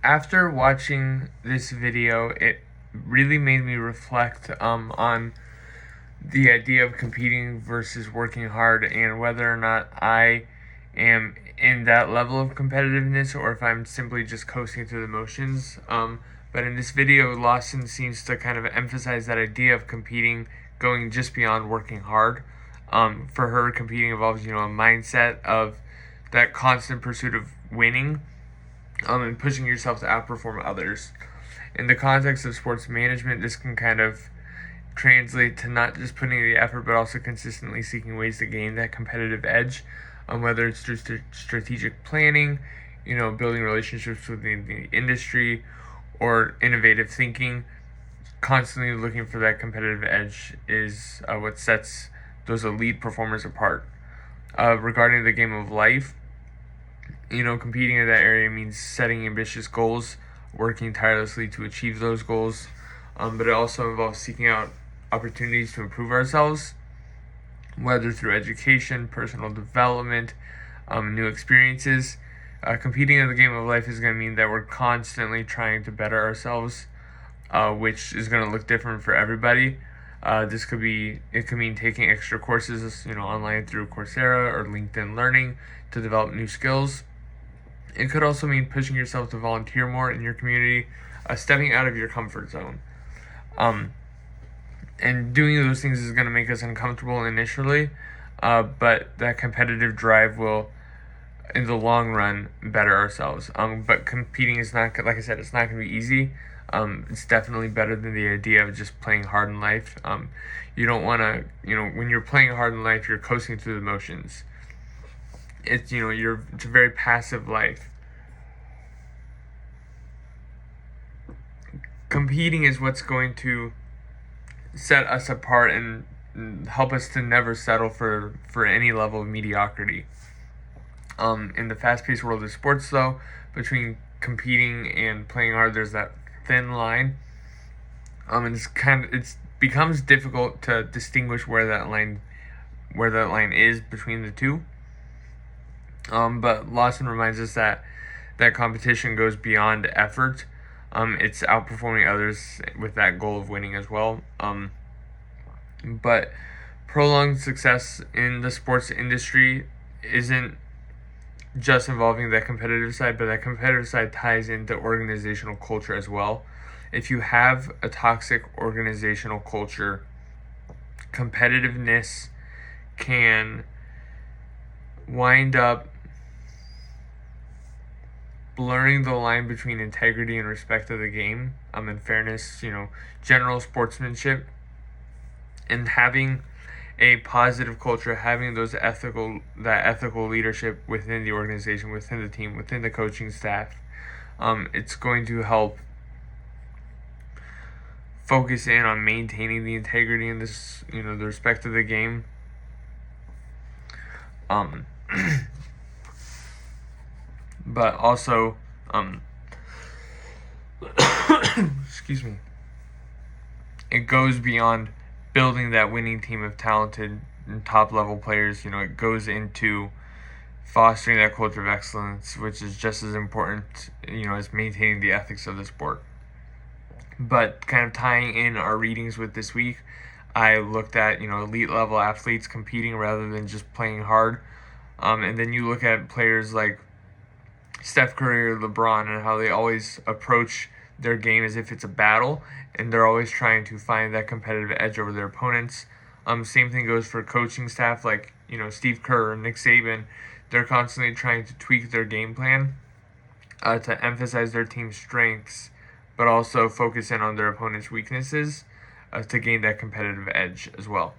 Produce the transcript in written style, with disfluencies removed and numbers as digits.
After watching this video, it really made me reflect on the idea of competing versus working hard and whether or not I am in that level of competitiveness or if I'm simply just coasting through the motions. But in this video, Lawson seems to kind of emphasize that idea of competing going just beyond working hard. For her, competing involves, a mindset of that constant pursuit of winning, and pushing yourself to outperform others. In the context of sports management, this can kind of translate to not just putting in the effort, but also consistently seeking ways to gain that competitive edge, whether it's through strategic planning, building relationships within the industry, or innovative thinking. Constantly looking for that competitive edge is what sets those elite performers apart. Regarding the game of life, competing in that area means setting ambitious goals, working tirelessly to achieve those goals, but it also involves seeking out opportunities to improve ourselves, whether through education, personal development, new experiences. Competing in the game of life is going to mean that we're constantly trying to better ourselves, which is going to look different for everybody. It could mean taking extra courses, online through Coursera or LinkedIn Learning to develop new skills. It could also mean pushing yourself to volunteer more in your community, stepping out of your comfort zone. And doing those things is going to make us uncomfortable initially, but that competitive drive will, in the long run, better ourselves. But competing is not, like I said, it's not going to be easy. It's definitely better than the idea of just playing hard in life. You don't want to, when you're playing hard in life, you're coasting through the motions. It's a very passive life. Competing is what's going to set us apart and help us to never settle for any level of mediocrity. In the fast-paced world of sports, though, between competing and playing hard, there's that thin line. And it becomes difficult to distinguish where that line is between the two. But Lawson reminds us that competition goes beyond effort. It's outperforming others with that goal of winning as well. But prolonged success in the sports industry isn't just involving that competitive side, but that competitive side ties into organizational culture as well. If you have a toxic organizational culture, competitiveness can wind up blurring the line between integrity and respect of the game, and fairness, general sportsmanship, and having a positive culture, having that ethical leadership within the organization, within the team, within the coaching staff. It's going to help focus in on maintaining the integrity and this, the respect of the game. But also, excuse me, it goes beyond building that winning team of talented and top-level players. It goes into fostering that culture of excellence, which is just as important, as maintaining the ethics of the sport. But kind of tying in our readings with this week, I looked at, elite-level athletes competing rather than just playing hard. And then you look at players like Steph Curry or LeBron and how they always approach their game as if it's a battle, and they're always trying to find that competitive edge over their opponents. Same thing goes for coaching staff like, Steve Kerr or Nick Saban. They're constantly trying to tweak their game plan to emphasize their team's strengths, but also focus in on their opponent's weaknesses to gain that competitive edge as well.